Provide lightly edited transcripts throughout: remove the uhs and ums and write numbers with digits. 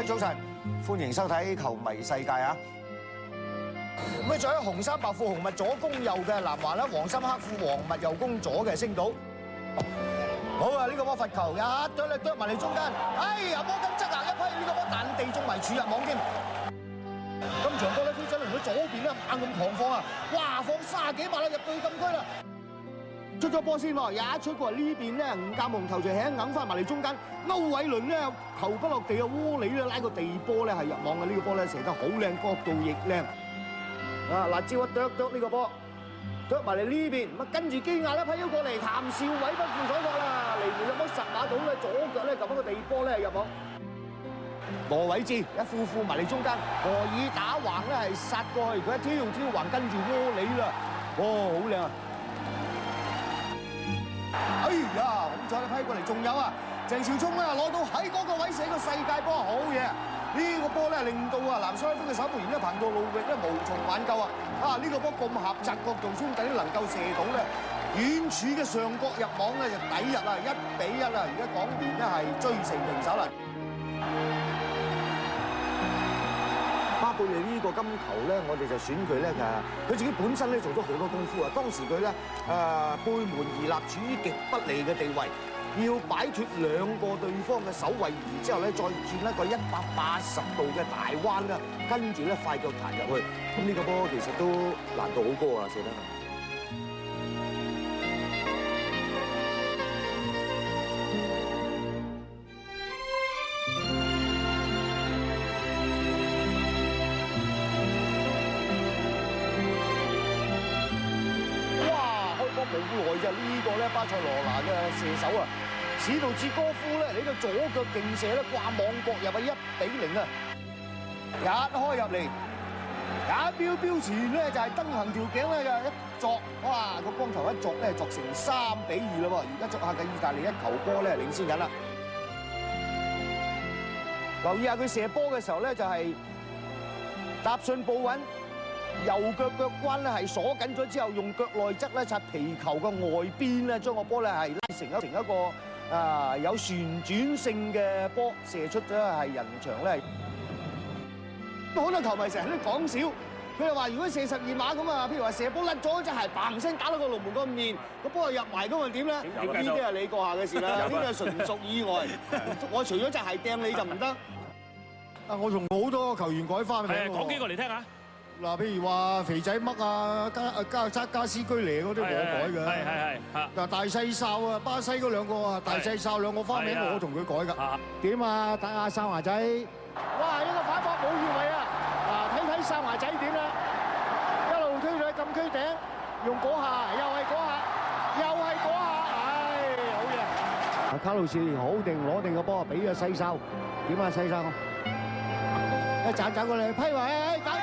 位早晨，歡迎收睇《球迷世界》啊！咁仲有紅衫白褲紅襪左攻右嘅南華啦，黃衫黑褲黃襪右攻左嘅星島。好啊！呢個波罰球一啄嚟啄埋嚟中間，哎呀摩根側硬一批，呢個波彈地中埋柱入網添。今場波咧，飛仔輪到左邊咧猛咁狂放啊！哇，放30幾碼啦，入到禁區啦！出咗波先喎，一出過嚟呢邊咧，吳鑑雄頭就輕硬翻埋嚟中間，歐偉倫咧球不落地啊，窩裏咧拉個地波咧係入網嘅，呢個波咧射得好靚，角度亦靚。啊！辣椒一啄啄呢個波，啄埋嚟呢邊，咁啊跟住基亞咧批咗過嚟，譚兆偉不負所託啦，嚟回入波10碼到咧，左腳咧撳翻個地波咧入網。羅偉智一副埋嚟中間，何以打橫咧係殺過去，佢一挑橫跟住窩裏啦，哇好靚啊！哎呀，咁再批過嚟，仲有啊，鄭兆聰咧攞到喺嗰個位射個世界波，好嘢！呢個波咧令到啊南斯拉夫嘅守門員咧彭道路域咧無從挽救啊！啊呢個波咁狹窄角度，兄弟都能夠射到咧，遠處嘅上角入網咧就抵入啦，1-1啦！而家港聯咧係追成平手啦。巴貝利呢個金球咧，我哋就選佢咧佢自己本身咧做咗好多功夫啊！當時佢咧背門而立，處於極不利嘅地位。要擺脱2個對方嘅守衞，然之後咧再轉一個180度嘅大彎啦，跟住咧快腳彈入去。咁呢個波其實都難度好高啊，射得。哇！開波冇耐咋，呢個咧巴塞羅那嘅射手啊！史杜治哥夫咧，呢個左腳勁射咧掛網角入啊1-0啊！一開入嚟，一標前咧就係登行條頸咧就一作，哇個光頭一作咧作成3-2啦喎！而家作客嘅意大利一球波咧領先緊啦。留意下佢射波嘅時候咧就係踏順步穩，右腳腳關咧係鎖緊咗之後，用腳內側咧擦皮球嘅外邊咧將個波咧係拉成一個。有旋轉性嘅波射出咗係人牆咧，好多球迷成日都講笑，佢哋話如果射12碼咁啊，譬如話射波甩咗隻鞋嘭聲打到個龍門個面，個波入埋咁啊點咧？呢啲係你閣下嘅事啦，呢啲係純屬意外。我除咗隻鞋掟你就唔得。啊，我同好多球員改翻名喎。講幾個嚟聽下。嗱，譬如話肥仔乜啊、加斯居尼嗰啲我改嘅。係。嗱，大細哨啊，巴西嗰2個啊，大細哨2個花名我同佢改㗎。點啊？等下哨牙仔。哇！一個反撲冇越位啊！嗱，睇哨牙仔點啦？一路推上禁區頂，用嗰下，又係嗰下，唉，好嘢！卡路士好定攞定個波，俾個細哨。點啊？細哨？一斬過嚟批位，搞掂！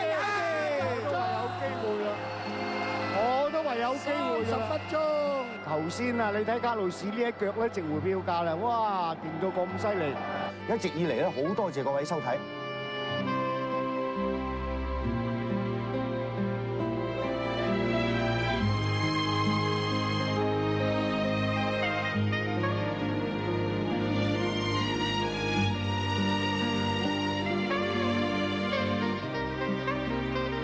我都話有機會10分鐘。頭先啊，你睇卡路士呢一腳咧，值回票價啦！哇，掂到咁犀利！一直以嚟咧，好多謝各位收睇。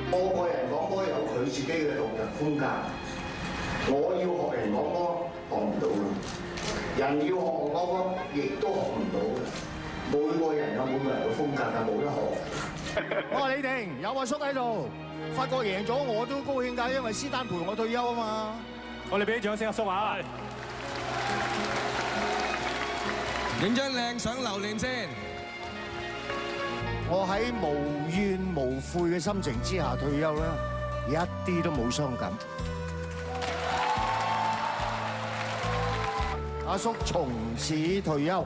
個個人講波有佢自己嘅獨特風格，我要學人講波學唔到嘅，人要學我講波亦都學唔到嘅。每個人有每個人嘅風格，係冇得學。我話你哋有阿叔喺度，法國贏咗我都高興㗎，因為斯丹陪我退休啊嘛。我哋俾啲掌聲阿叔啊！影張靚相留念先。我喺無怨無悔嘅心情之下退休啦，一啲都冇傷感。阿叔從此退休。